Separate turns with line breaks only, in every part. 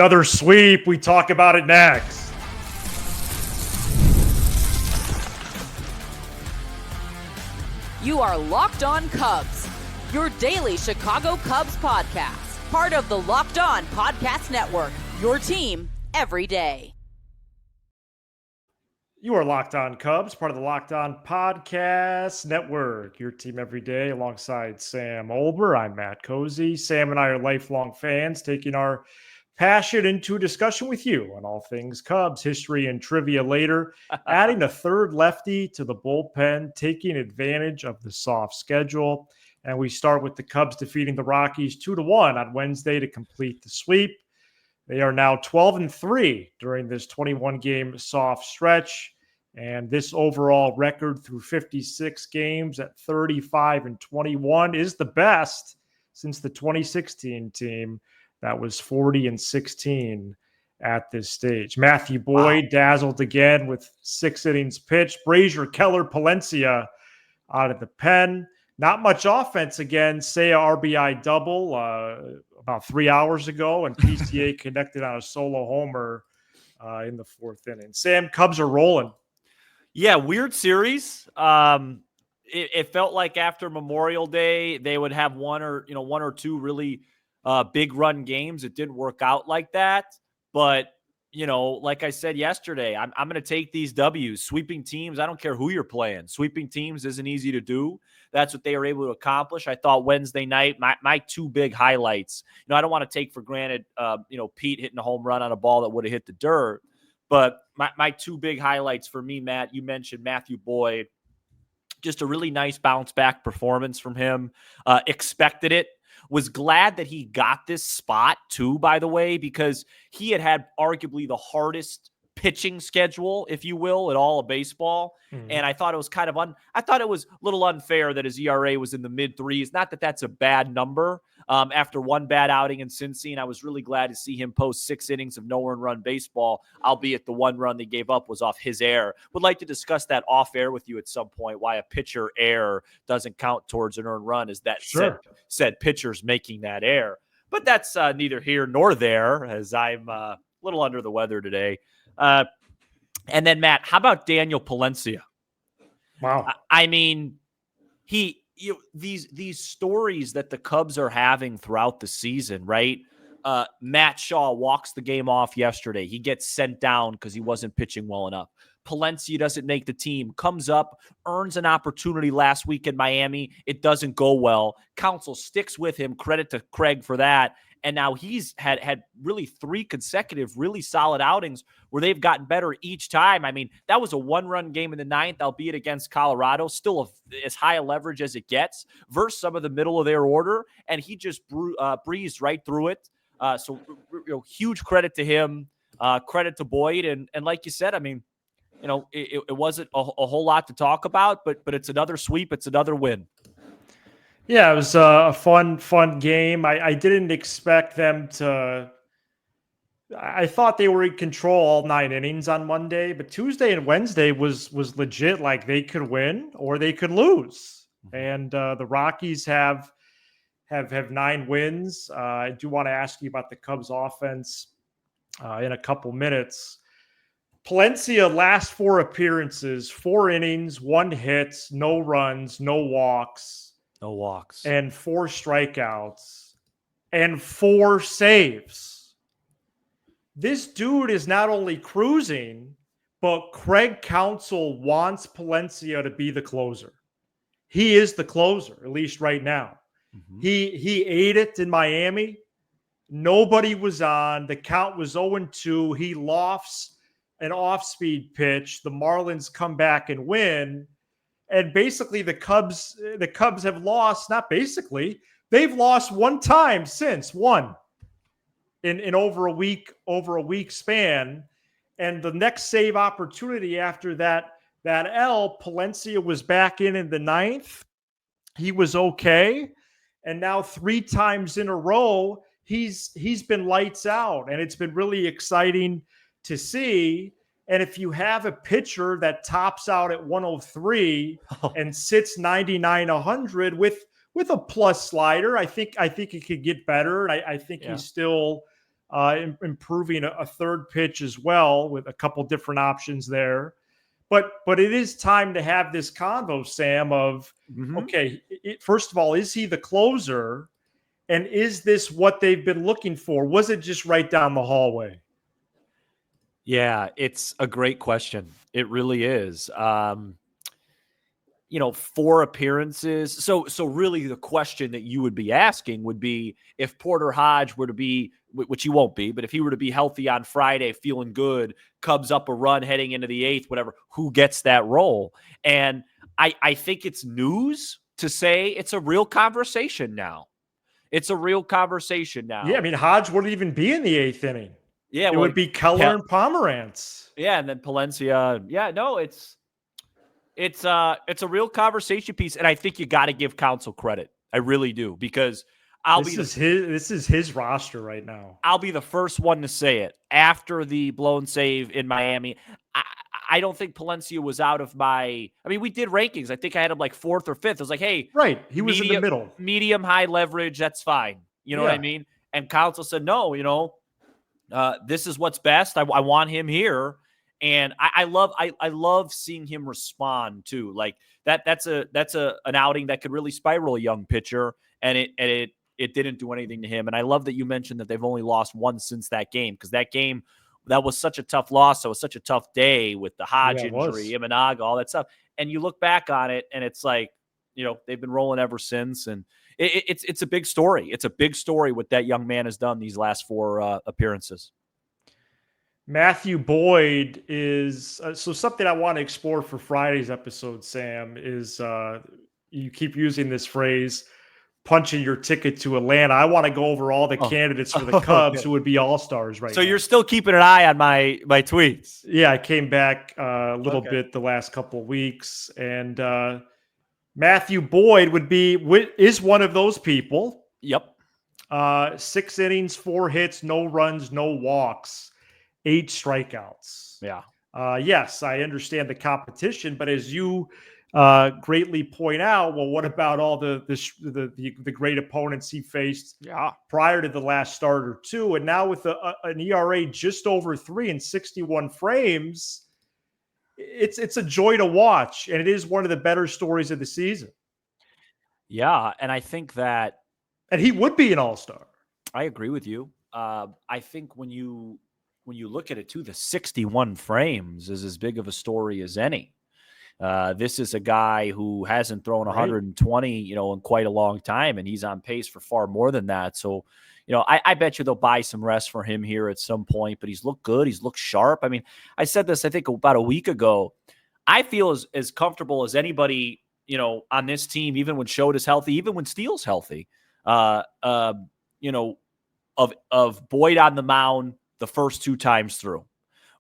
Another sweep. We talk about it next.
You are Locked On Cubs, your daily Chicago Cubs podcast. Part of the Locked On Podcast Network, your team every day.
You are Locked On Cubs, part of the Locked On Podcast Network, your team every day, alongside Sam Olber. I'm Matt Cozy. Sam and I are lifelong fans, taking our passion into a discussion with you on all things Cubs, history, and trivia later. Adding a third lefty to the bullpen, taking advantage of the soft schedule. And we start with the Cubs defeating the Rockies 2-1 on Wednesday to complete the sweep. They are now 12-3 during this 21-game soft stretch. And this overall record through 56 games at 35-21 is the best since the 2016 team that was 40-16 at this stage. Matthew Boyd dazzled again with 6 innings pitched. Brazier, Keller, Palencia out of the pen. Not much offense again. Seiya RBI double about 3 hours ago, and PCA connected on a solo homer in the 4th inning. Sam, Cubs are rolling.
Yeah, weird series. It felt like after Memorial Day they would have one or two really big run games. It didn't work out like that, but like I said yesterday, I'm going to take these W's. Sweeping teams, I don't care who you're playing. Sweeping teams isn't easy to do. That's what they were able to accomplish. I thought Wednesday night, my two big highlights, I don't want to take for granted, Pete hitting a home run on a ball that would have hit the dirt, but my two big highlights for me, Matt, you mentioned Matthew Boyd, just a really nice bounce back performance from him. Expected it. Was glad that he got this spot too, by the way, because he had arguably the hardest pitching schedule, if you will, at all of baseball. Mm-hmm. And I thought it was I thought it was a little unfair that his ERA was in the mid 3s. Not that that's a bad number after one bad outing in Cincy. And I was really glad to see him post 6 innings of no earned run baseball, albeit the one run they gave up was off his error. Would like to discuss that off air with you at some point, why a pitcher error doesn't count towards an earned run, is that said pitchers making that error. But that's neither here nor there, as I'm a little under the weather today. And then, Matt, how about Daniel Palencia?
Wow.
I mean, these stories that the Cubs are having throughout the season, right? Matt Shaw walks the game off yesterday. He gets sent down because he wasn't pitching well enough. Palencia doesn't make the team, comes up, earns an opportunity last week in Miami. It doesn't go well. Counsell sticks with him. Credit to Craig for that. And now he's had really 3 consecutive really solid outings where they've gotten better each time. I mean, that was a 1-run game in the 9th, albeit against Colorado, still as high a leverage as it gets versus some of the middle of their order. And he just breezed right through it. So huge credit to him, credit to Boyd. And like you said, I mean, it wasn't a whole lot to talk about, but it's another sweep. It's another win.
Yeah, it was a fun game. I didn't expect them to – I thought they were in control all 9 innings on Monday, but Tuesday and Wednesday was legit, like they could win or they could lose. And the Rockies have 9 wins. I do want to ask you about the Cubs offense in a couple minutes. Palencia, last 4 appearances, 4 innings, 1 hit, no runs, no walks.
No walks.
And 4 strikeouts and 4 saves. This dude is not only cruising, but Craig Counsell wants Palencia to be the closer. He is the closer, at least right now. Mm-hmm. He ate it in Miami. Nobody was on. The count was 0-2. He lofts an off-speed pitch. The Marlins come back and win. And basically the Cubs have lost, not basically, they've lost 1 time since, 1 in over a week span. And the next save opportunity after that L, Palencia was back in the 9th. He was okay. And now 3 times in a row, he's been lights out. And it's been really exciting to see. And if you have a pitcher that tops out at 103 and sits 99, 100 with a plus slider, I think it could get better. And I think he's still improving a third pitch as well with a couple different options there. But it is time to have this convo, Sam, of, okay, first of all, is he the closer? And is this what they've been looking for? Was it just right down the hallway?
Yeah, it's a great question. It really is. 4 appearances. So really the question that you would be asking would be, if Porter Hodge were to be, which he won't be, but if he were to be healthy on Friday, feeling good, Cubs up a run heading into the 8th, whatever, who gets that role? And I think it's news to say it's a real conversation now. It's a real conversation now.
Yeah, I mean, Hodge wouldn't even be in the 8th inning.
Yeah,
it would be Keller and Pomerantz.
Yeah, and then Palencia. Yeah, no, it's a real conversation piece, and I think you got to give Counsell credit. I really do, because
this is his roster right now.
I'll be the first one to say it. After the blown save in Miami, I don't think Palencia was out of my. I mean, we did rankings. I think I had him like 4th or 5th. I was like, hey,
right, he was in the middle,
medium high leverage. That's fine. You know what I mean? And Counsell said, no, this is what's best. I want him here. And I love seeing him respond too. Like that's an outing that could really spiral a young pitcher, and it didn't do anything to him. And I love that you mentioned that they've only lost one since that game, because that was such a tough loss. That was such a tough day with the Hodge injury, Imanaga, all that stuff. And you look back on it, and it's like, they've been rolling ever since. And it's a big story. It's a big story what that young man has done these last 4 appearances.
Matthew Boyd is so something I want to explore for Friday's episode, Sam, is you keep using this phrase, punching your ticket to Atlanta. I want to go over all the candidates for the Cubs who would be all-stars right now.
So you're still keeping an eye on my tweets.
Yeah, I came back a little bit the last couple of weeks, and Matthew Boyd is one of those people.
Yep.
6 innings, 4 hits, no runs, no walks, 8 strikeouts.
Yeah.
Yes, I understand the competition, but as you greatly point out, well, what about all the great opponents he faced prior to the last start or two? And now with an ERA just over 3 and 61 frames, it's a joy to watch, and it is one of the better stories of the season.
Yeah, and I think that,
and he would be an all-star.
I agree with you. I think when you look at it too, the 61 frames is as big of a story as any. This is a guy who hasn't thrown 120, in quite a long time, and he's on pace for far more than that. So, I bet you they'll buy some rest for him here at some point, but he's looked good. He's looked sharp. I mean, I said this, I think about a week ago. I feel as comfortable as anybody, on this team, even when Schott is healthy, even when Steele's healthy, of Boyd on the mound the first 2 times through.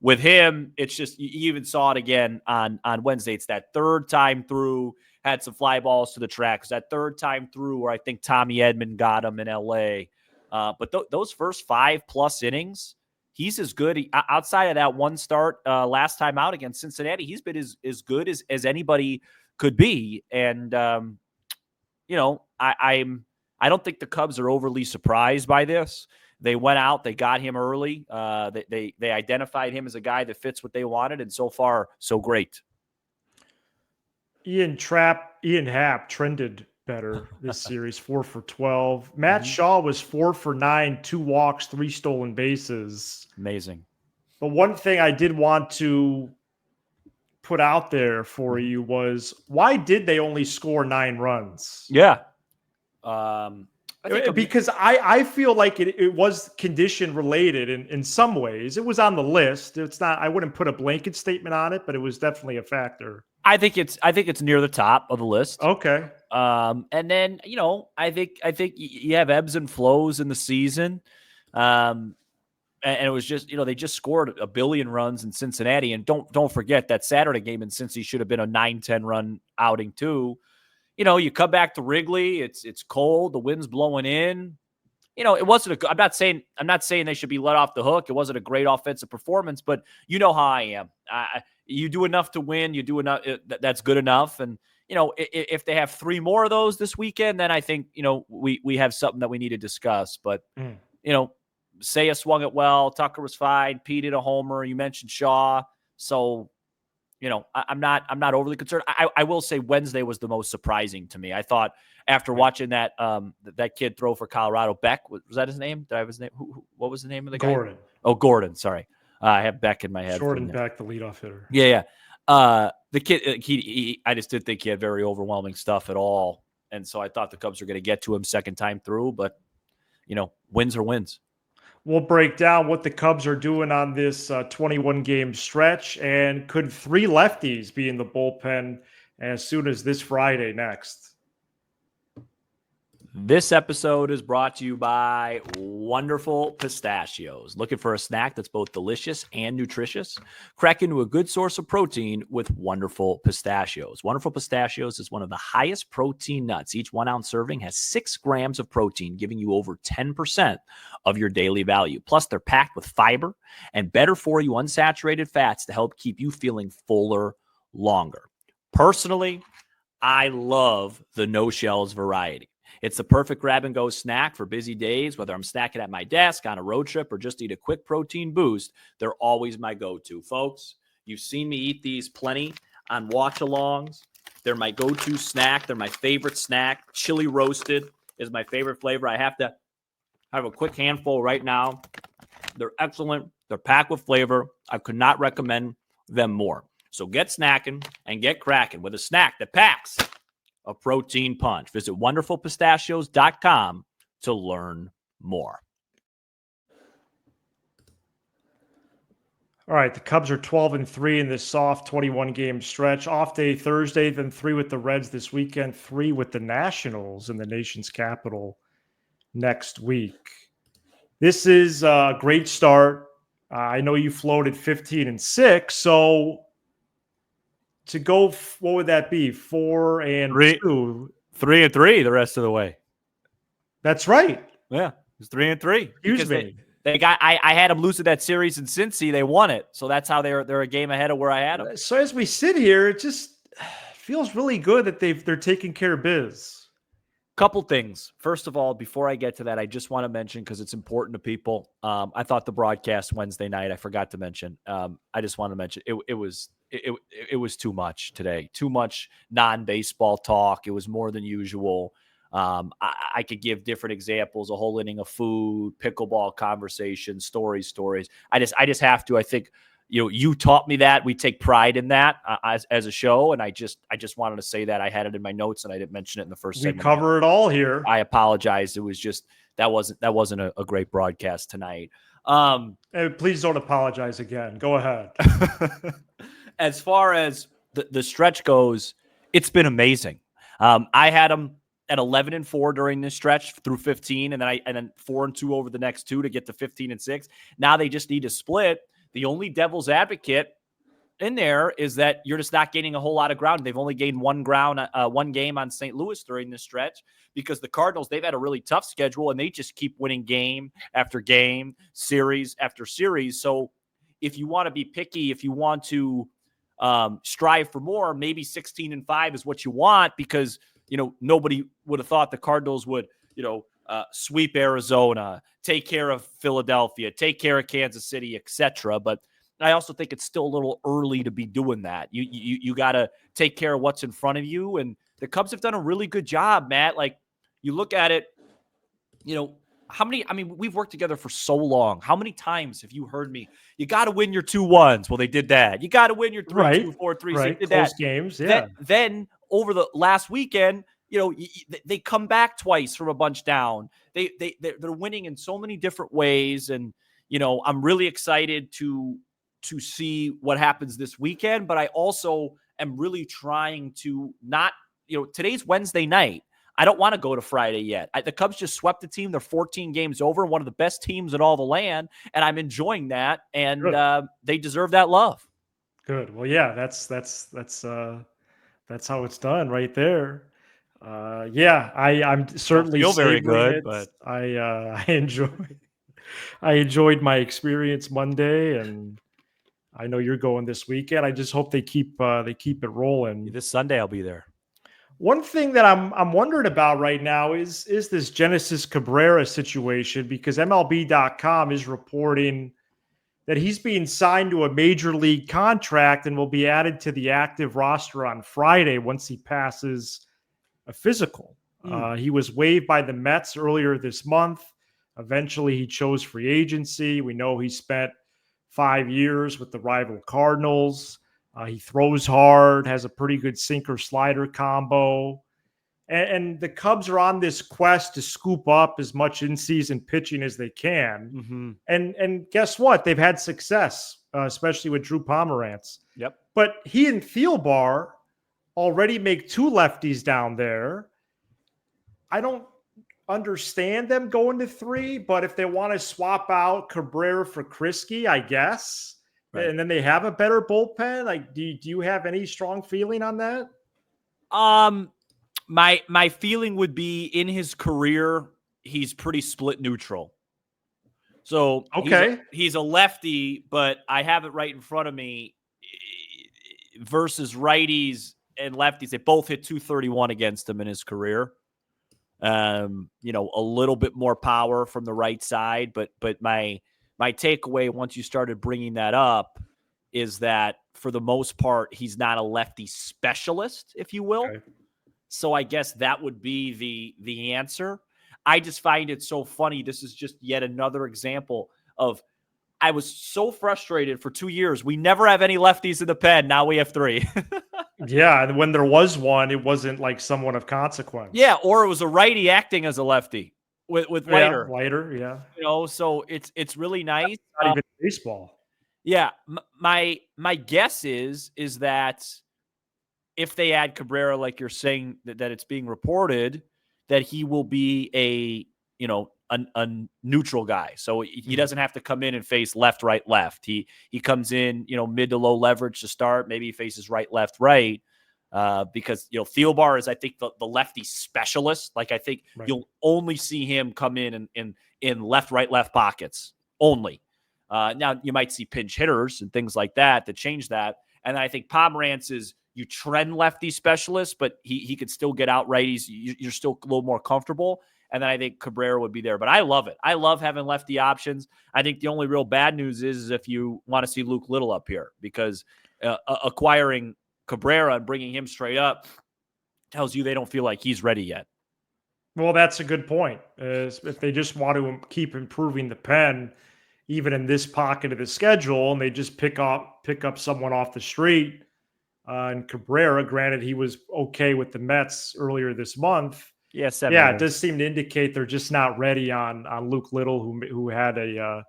With him, it's just, you even saw it again on Wednesday. It's that 3rd time through, had some fly balls to the tracks. That 3rd time through where I think Tommy Edman got him in L.A. But those first 5+ innings, he's as good. Outside of that one start last time out against Cincinnati, he's been as good as anybody could be. And, I don't think the Cubs are overly surprised by this. They went out, they got him early. They identified him as a guy that fits what they wanted, and so far, so great.
Ian Happ trended better this series, 4 for 12. Matt Shaw was 4 for 9, 2 walks, 3 stolen bases.
Amazing.
But one thing I did want to put out there for you was, why did they only score 9 runs?
Yeah.
Because I feel like it was condition related in some ways. It was on the list. It's not. I wouldn't put a blanket statement on it, but it was definitely a factor.
I think it's near the top of the list.
Okay.
And then I think you have ebbs and flows in the season. And it was just they just scored 1 billion runs in Cincinnati, and don't forget that Saturday game in Cincy should have been a 9-10 run outing too. You come back to Wrigley, it's cold, the wind's blowing in. It wasn't I'm not saying they should be let off the hook. It wasn't a great offensive performance, but you know how I am. You do enough to win, you do enough, that's good enough. And if they have 3 more of those this weekend, then I think we have something that we need to discuss. But Seiya swung it well. Tucker was fine. Pete hit a homer. You mentioned Shaw. So, I'm not overly concerned. I will say Wednesday was the most surprising to me. I thought after watching that kid throw for Colorado, Beck, was that his name? Did I have his name? What was the name of the guy?
Gordon.
Oh, Gordon. Sorry. I have Beck in my head.
Jordan Beck, the leadoff hitter.
Yeah. The kid, I just didn't think he had very overwhelming stuff at all. And so I thought the Cubs were going to get to him second time through, but wins are wins.
We'll break down what the Cubs are doing on this 21-game stretch, and could 3 lefties be in the bullpen as soon as this Friday next?
This episode is brought to you by Wonderful Pistachios. Looking for a snack that's both delicious and nutritious? Crack into a good source of protein with Wonderful Pistachios. Wonderful Pistachios is one of the highest protein nuts. Each 1 ounce serving has 6 grams of protein, giving you over 10% of your daily value. Plus, they're packed with fiber and better for you unsaturated fats to help keep you feeling fuller longer. Personally, I love the no shells variety. It's the perfect grab-and-go snack for busy days, whether I'm snacking at my desk, on a road trip, or just need a quick protein boost. They're always my go-to. Folks, you've seen me eat these plenty on watch-alongs. They're my go-to snack. They're my favorite snack. Chili roasted is my favorite flavor. I have to have a quick handful right now. They're excellent. They're packed with flavor. I could not recommend them more. So get snacking and get cracking with a snack that packs a protein punch. Visit wonderfulpistachios.com to learn more.
All right, the Cubs are 12-3 in this soft 21-game stretch. Off day Thursday, then 3 with the Reds this weekend, 3 with the Nationals in the nation's capital next week. This is a great start. I know you floated 15-6, so to go, what would that be? 4-2.
3-3 the rest of the way.
That's right.
Yeah, it's 3-3.
Excuse me.
They got. I had them losing that series in Cincy. They won it, so that's how they're a game ahead of where I had them.
So as we sit here, it just feels really good that they're taking care of biz.
Couple things. First of all, before I get to that, I just want to mention, because it's important to people. I thought the broadcast Wednesday night, I forgot to mention. I just want to mention it was too much today. Too much non-baseball talk. It was more than usual. I could give different examples, a whole inning of food, pickleball conversation, stories. I just have to. I think you taught me that. We take pride in that as a show, and I just wanted to say that. I had it in my notes and I didn't mention it in the first segment.
We cover it all here.
I apologize. It was just that wasn't a great broadcast tonight.
Hey, please don't apologize again. Go ahead.
As far as the stretch goes, it's been amazing. I had them at 11-4 during this stretch through 15, and then 4-2 over the next 2 to get to 15-6. Now they just need to split. The only devil's advocate in there is that you're just not gaining a whole lot of ground. They've only gained one game on St. Louis during this stretch, because the Cardinals, they've had a really tough schedule and they just keep winning game after game, series after series. So if you want to be picky, if you want to strive for more, maybe 16-5 is what you want, because nobody would have thought the Cardinals would sweep Arizona, take care of Philadelphia, take care of Kansas City, etc. But I also think it's still a little early to be doing that. You got to take care of what's in front of you, and the Cubs have done a really good job, Matt. Like, you look at it, how many? I mean, we've worked together for so long. How many times have you heard me? You got to win your 2-1s. Well, they did that. You got to win your 3-2, 4-3.
Right.
They did
Close
that.
games. Yeah.
Then over the last weekend, they come back twice from a bunch down. They're winning in so many different ways, and I'm really excited to see what happens this weekend. But I also am really trying to not. Today's Wednesday night. I don't want to go to Friday yet. The Cubs just swept the team. They're 14 games over, one of the best teams in all the land, and I'm enjoying that. And they deserve that love.
Good. Well, yeah, that's how it's done right there. I'm certainly
feel very good,
it.
but
I enjoyed my experience Monday, and I know you're going this weekend. I just hope they keep it rolling.
This Sunday I'll be there.
One thing that I'm wondering about right now is this Genesis Cabrera situation, because MLB.com is reporting that he's being signed to a major league contract and will be added to the active roster on Friday once he passes a physical. He was waived by the Mets earlier this month. Eventually, he chose free agency. We know he spent 5 years with the rival Cardinals. He throws hard, has a pretty good sinker slider combo. And the Cubs are on this quest to scoop up as much in-season pitching as they can.
Mm-hmm.
And guess what? They've had success, especially with Drew Pomerantz.
Yep.
But he and Thielbar already make two lefties down there. I don't understand them going to three, but if they want to swap out Cabrera for Krisky, I guess,
right.
And then they have a better bullpen. Like, do you have any strong feeling on that?
My feeling would be in his career, he's pretty split neutral. So
okay,
he's a lefty, but I have it right in front of me. Versus righties and lefties, they both hit 231 against him in his career. A little bit more power from the right side, but my takeaway once you started bringing that up is that for the most part, he's not a lefty specialist, if you will.
Okay.
So I guess that would be the answer. I just find it so funny. This is just yet another example of I was so frustrated for 2 years. We never have any lefties in the pen. Now we have 3.
Yeah, and when there was one, it wasn't like someone of consequence.
Yeah, or it was a righty acting as a lefty with Leiter.
Yeah, Leiter, yeah.
So it's really nice.
Not even baseball.
Yeah, my guess is that if they add Cabrera, like you're saying that it's being reported, that he will be a neutral guy. So he doesn't have to come in and face left, right, left. He comes in, mid to low leverage to start. Maybe he faces right, left, right. Because, Thielbar is, I think, the lefty specialist. Like, I think you'll only see him come in left, right, left pockets only. Now, you might see pinch hitters and things like that change that. And I think Pomerantz is you trend lefty specialist, but he could still get out righties. You're still a little more comfortable. And then I think Cabrera would be there. But I love it. I love having lefty options. I think the only real bad news is if you want to see Luke Little up here, because acquiring Cabrera and bringing him straight up tells you they don't feel like he's ready yet.
Well, that's a good point. If they just want to keep improving the pen, even in this pocket of the schedule, and they just pick up someone off the street, and Cabrera, granted he was okay with the Mets earlier this month.
Yeah,
it does seem to indicate they're just not ready on Luke Little, who had a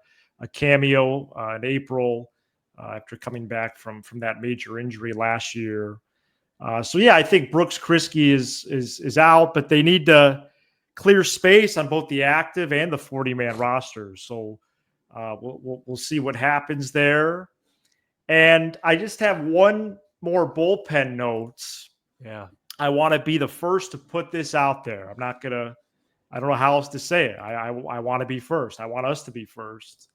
cameo in April after coming back from that major injury last year. I think Brooks Krisky is out, but they need to clear space on both the active and the 40-man roster. So we'll see what happens there. And I just have one more bullpen notes.
Yeah.
I want to be the first to put this out there. I don't know how else to say it. I want to be first. I want us to be first.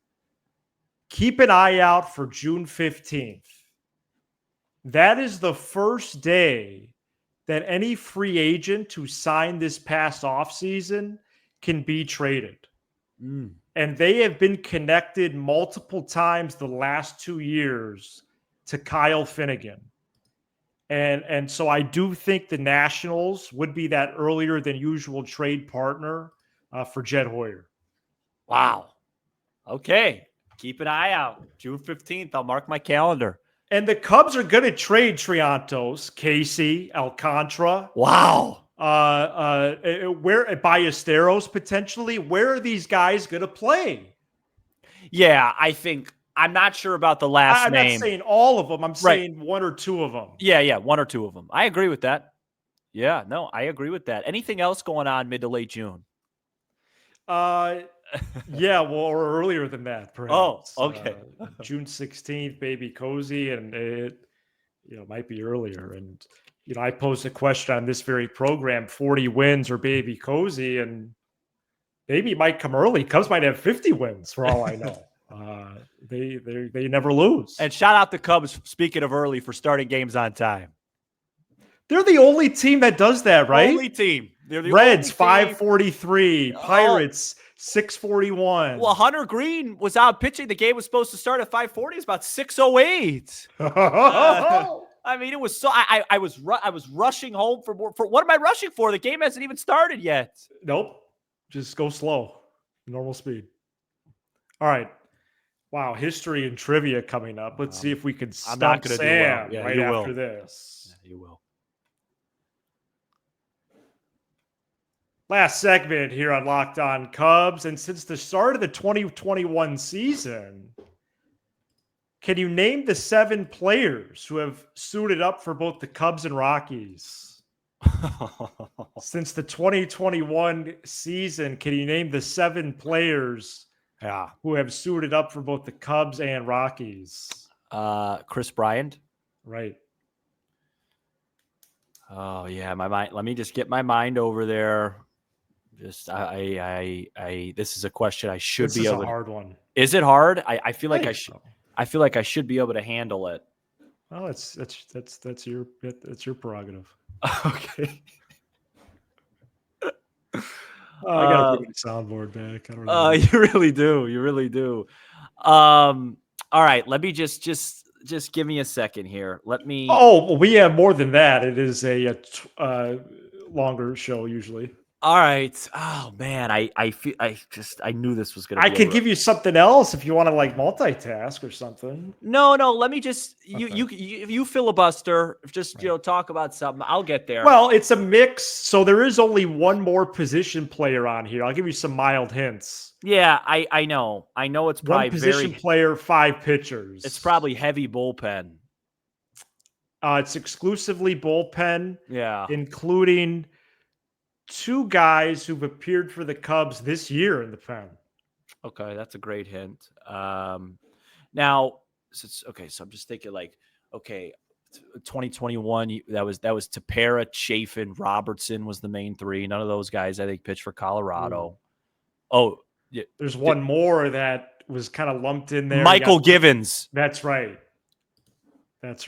Keep an eye out for June 15th. That is the first day that any free agent who signed this past offseason can be traded. And they have been connected multiple times the last 2 years to Kyle Finnegan. And so I do think the Nationals would be that earlier than usual trade partner for Jed Hoyer.
Wow. Okay. Keep an eye out. June 15th. I'll mark my calendar.
And the Cubs are going to trade Triantos, Casey, Alcantara.
Wow.
Where Ballesteros potentially. Where are these guys going to play?
Yeah, I'm not sure about the last name.
I'm not saying all of them. I'm saying one or two of them.
Yeah, one or two of them. I agree with that. Yeah, no, I agree with that. Anything else going on mid to late June?
Yeah, or earlier than that, perhaps.
Oh, okay.
June 16th, Baby Cozy, and it might be earlier. And I posed a question on this very program: 40 wins or Baby Cozy, and maybe it might come early. Cubs might have 50 wins for all I know. They never lose.
And shout out the Cubs, speaking of early, for starting games on time.
They're the only team that does that, right?
Only team. They're the
Reds,
only team.
543. Pirates, 641.
Well, Hunter Green was out pitching. The game was supposed to start at 5:40. It's about 6:08. I mean, it was so. I was rushing home for more. For what am I rushing for? The game hasn't even started yet.
Nope. Just go slow. Normal speed. All right. Wow, history and trivia coming up. Let's see if we can
I'm not
stump
gonna
Sam
do well. Yeah,
right
you
after
will.
this.
Yeah, you will.
Last segment here on Locked On Cubs. And since the start of the 2021 season, can you name the 7 players who have suited up for both the Cubs and Rockies? Since the 2021 season, can you name the 7 players who have suited up for both the Cubs and Rockies?
Chris Bryant.
Right.
Oh yeah, my mind. Let me just get my mind over there. Just this is a question I should be able.
This is a hard one.
Is it hard? I feel like I should.
So.
I feel like I should be able to handle it.
Well, that's your prerogative.
Okay.
I gotta bring the soundboard back. I don't know.
You really do. You really do. All right. Let me just give me a second here. Let me.
Oh, well, we have more than that. It is a longer show usually.
All right. Oh man, I knew this was gonna.
I could give you something else if you want to like multitask or something.
No. Let me just you filibuster. Just talk about something. I'll get there.
Well, it's a mix, so there is only one more position player on here. I'll give you some mild hints.
Yeah, I know. I know it's probably
one position player, 5 pitchers.
It's probably heavy bullpen.
It's exclusively bullpen.
Yeah,
including 2 guys who've appeared for the Cubs this year in the pen.
Okay, that's a great hint. Now, so I'm just thinking 2021, that was Tepera, Chafin, Robertson was the main 3. None of those guys, I think, pitched for Colorado. Oh, yeah.
There's one more that was kind of lumped in there.
Michael Givens.
That's right. That's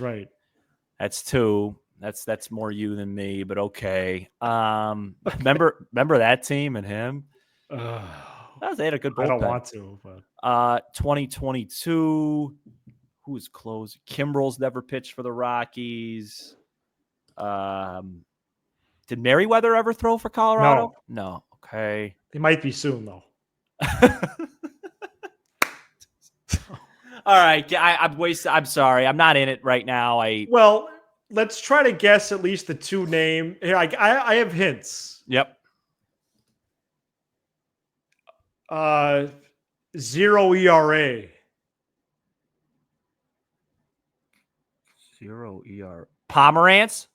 2. That's more you than me, but okay. Remember that team and him? They had a good bullpen.
I don't want to, but
2022, who was close? Kimbrel's never pitched for the Rockies. Did Merriweather ever throw for Colorado? No. Okay.
It might be soon though.
All right. I'm wasted. I'm sorry. I'm not in it right now.
Well, let's try to guess at least the 2 name. Here, I have hints.
Yep.
0 ERA.
0 ERA. Pomerantz?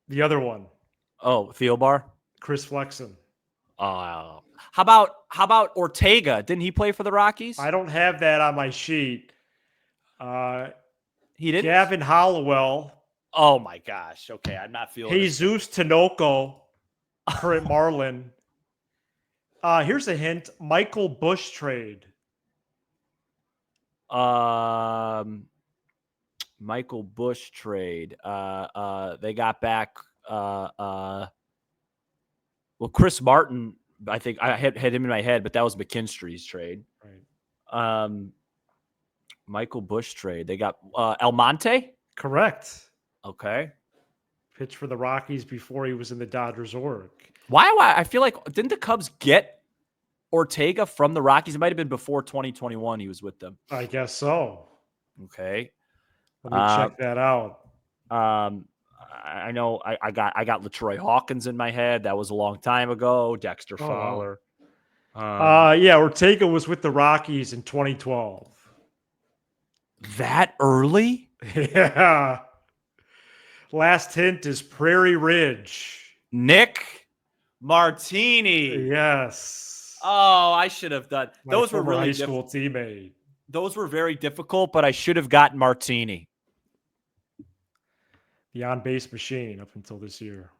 The other one.
Oh, Thielbar?
Chris Flexen.
How about Ortega? Didn't he play for the Rockies?
I don't have that on my sheet.
He didn't?
Gavin Hollowell.
Oh my gosh. Okay, I'm not feeling
Jesus Tinoco, current Marlin. Here's a hint: Michael Busch trade.
Michael Busch trade. They got back. Well, Chris Martin. I think I had him in my head, but that was McKinstry's trade.
Right.
Michael Busch trade. They got Almonte.
Correct.
Okay.
Pitched for the Rockies before he was in the Dodgers org.
Why? I feel like didn't the Cubs get Ortega from the Rockies? It might have been before 2021 he was with them.
I guess so.
Okay.
Let me check that out.
I know I got LaTroy Hawkins in my head. That was a long time ago. Dexter Fowler.
Yeah, Ortega was with the Rockies in 2012.
That early?
Yeah. Last hint is Prairie Ridge.
Nick Martini.
Yes.
Oh, I should have done. Those were really
high school teammate.
Those were very difficult, but I should have gotten Martini.
The on-base machine up until this year.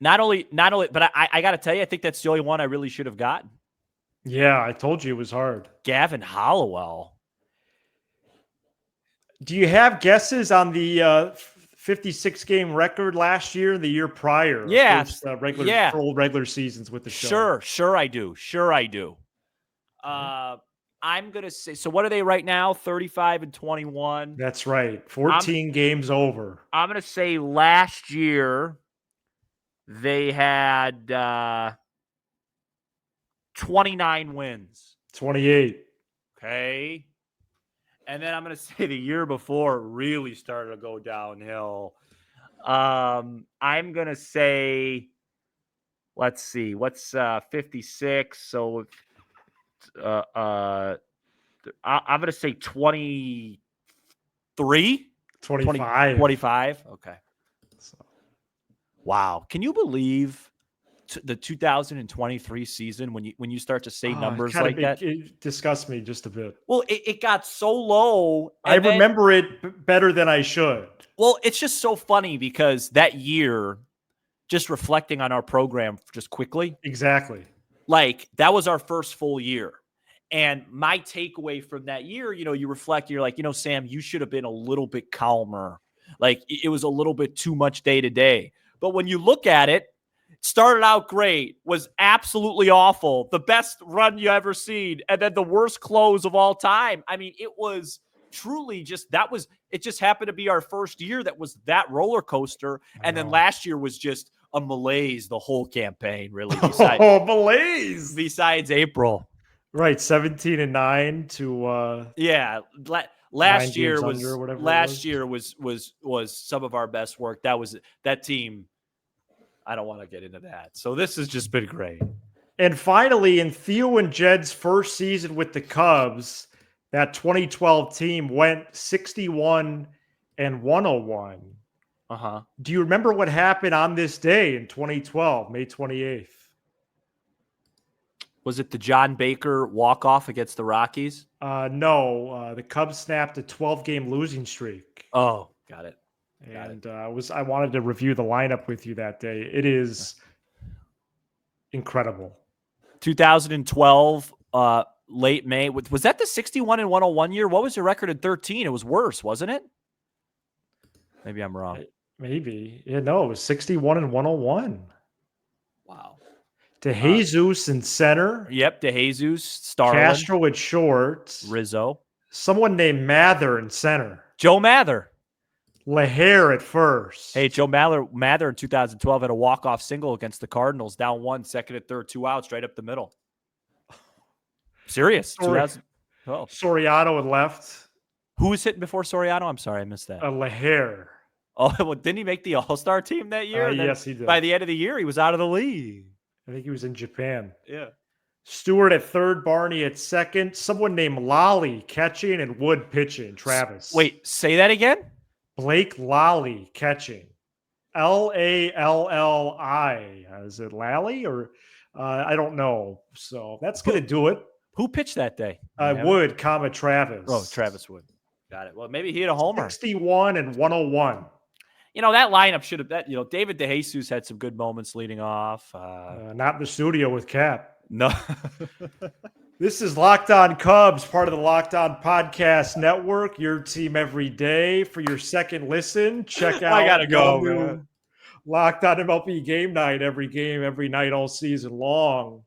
Not only, but I got to tell you, I think that's the only one I really should have gotten.
Yeah, I told you it was hard.
Gavin Hollowell.
Do you have guesses on the 56-game record last year and the year prior.
Yeah.
Full regular seasons with the show.
Sure I do. I'm going to say, so what are they right now? 35-21.
That's right. 14 games over.
I'm going to say last year they had 29 wins.
28.
Okay. And then I'm going to say the year before really started to go downhill. I'm going to say, let's see, what's 56? So I'm going to say 23.
25.
25. Okay. Wow. Can you believe the 2023 season when you start to say numbers like that?
It disgusts me just a bit.
Well, it got so low.
I remember it better than I should.
Well, it's just so funny because that year, just reflecting on our program just quickly.
Exactly.
Like, that was our first full year. And my takeaway from that year, you reflect, you're like, Sam, you should have been a little bit calmer. Like, it was a little bit too much day to day. But when you look at it, started out great, was absolutely awful, the best run you ever seen, and then the worst close of all time. I mean, it was truly it just happened to be our first year that was that roller coaster. And then last year was just a malaise the whole campaign, really.
Malaise.
Besides April.
Right, 17-9 to
Last year was some of our best work. That team. I don't want to get into that. So this has just been great.
And finally, in Theo and Jed's first season with the Cubs, that 2012 team went 61-101. Do you remember what happened on this day in 2012, May 28th?
Was it the John Baker walk-off against the Rockies?
No. The Cubs snapped a 12-game losing streak.
Oh, got it.
I wanted to review the lineup with you that day. It is incredible.
2012, late May. Was that the 61-101 year? What was your record in 13? It was worse, wasn't it? Maybe I'm wrong.
Maybe. Yeah, no, it was 61-101.
Wow.
DeJesus in center.
Yep, DeJesus, Starlin.
Castro at short.
Rizzo.
Someone named Mather in center.
Joe Mather.
LaHare at first.
Hey, Joe Mather in 2012 had a walk-off single against the Cardinals, down 1, second and third, 2 outs, right up the middle. Serious.
Soriano had left.
Who was hitting before Soriano? I'm sorry, I missed that.
LaHare.
Oh, well, didn't he make the All-Star team that year?
Yes, he did.
By the end of the year, he was out of the league.
I think he was in Japan.
Yeah.
Stewart at third, Barney at second. Someone named Lally catching and Wood pitching. Travis.
Wait, say that again?
Blake Lally catching. Lally. Is it Lally or I don't know. So that's going to do it.
Who pitched that day?
Wood, Travis.
Oh, Travis Wood. Got it. Well, maybe he hit a homer.
61-101.
That lineup should have David DeJesus had some good moments leading off.
Not in the studio with Cap.
No.
This is Locked On Cubs, part of the Locked On Podcast Network, your team every day. For your second listen, check out
I gotta go, man.
Locked On MLB Game Night, every game, every night, all season long.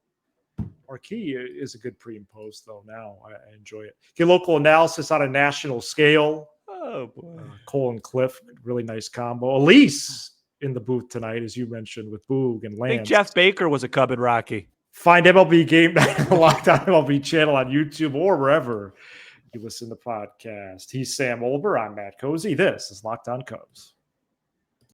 Marquee is a good pre and post, though, now. I enjoy it. Get local analysis on a national scale.
Oh, boy.
Cole and Cliff, really nice combo. Elise in the booth tonight, as you mentioned, with Boog and Lance.
I think Jeff Baker was a Cub and Rocky.
Find MLB Game Night on the Locked On MLB channel on YouTube or wherever you listen to podcasts. He's Sam Olber. I'm Matt Cozy. This is Locked On Cubs.